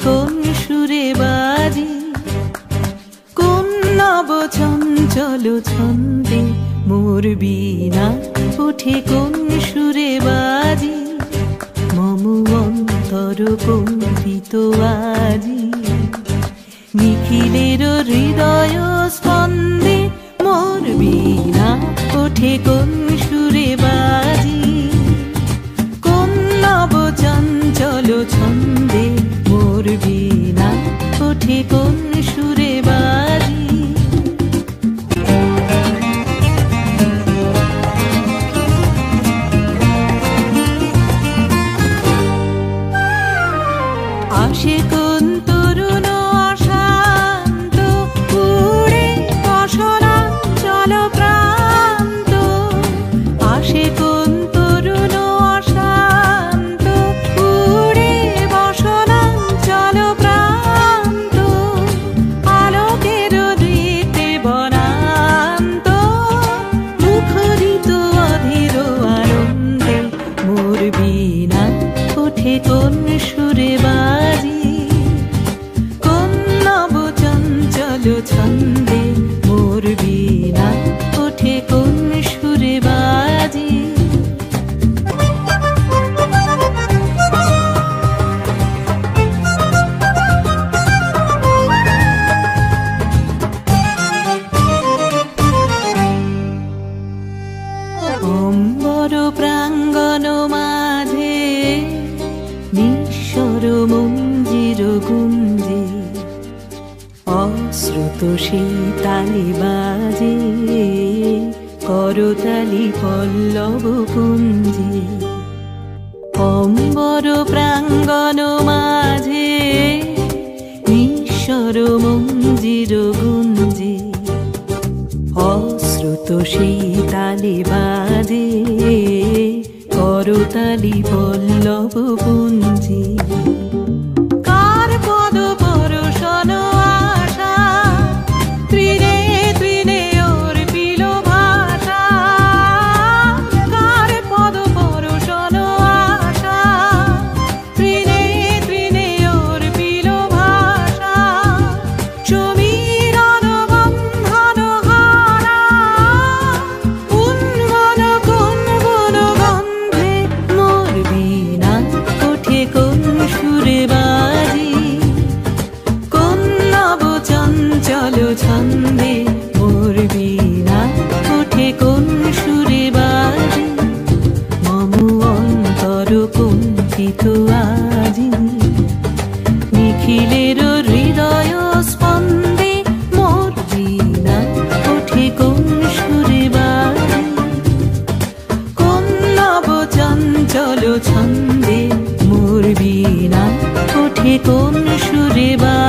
কোন সুরে বাজি, কোন নব চঞ্চল ছন্দে মোর বীণা ওঠে কোন সুরে বাজি, মম অন্তর কম্পিত আজি। নিখিলের হৃদয় স্পন্দে মোর বীণা ওঠে কোন সুরে বাজি, কোন নব চঞ্চল ছন্দে মোর বীণা ওঠে কোন সুরে বাজি। আসে কোন তরুণ অশান্ত উড়ে বসনাঞ্চল প্রান্ত, আসে কোন তরুণ অশান্ত উড়ে বসনাঞ্চল প্রান্ত, আলোকের নৃত্যে বনান্ত মুখরিত অধীর আনন্দে মোর বীণা ওঠে কোন সুরে বাজি, কোন নব চঞ্চল ছন্দে মোর বীণা ওঠে কোন সুরে বাজি। অম্বর প্রাঙ্গণ মাঝে নিঃস্বর মঞ্জির গুঞ্জে, অশ্রুত সেই তালে বাজে করতালি পল্লব কুঞ্জে। অম্বর প্রাঙ্গণ মাঝে নিঃস্বর মঞ্জির গুঞ্জে, অশ্রুত সেই তালে বাজে করতালি পল্লব পুঞ্জে। কার পদ পরশন আশা তৃণে তৃণে অর্পিল ভাষা, কার পদ পরশন আশা তৃণে তৃণে অর্পিল ভাষা, সমীরণ বন্ধন হারা উন্মন কোন বন গন্ধে মোর বীণা ওঠে কোন সুরে বাজি, কোন নব চঞ্চল ছন্দে মোর বীণা ওঠে কোন সুরে বাজি, মম অন্তর কম্পিত আজি। নিখিলের হৃদয় স্পন্দে মোর বীণা ওঠে কোন সুরে বাজি, কোন নব চঞ্চল ছন্দে মোর বীণা ওঠে কোন সুরে বাজি।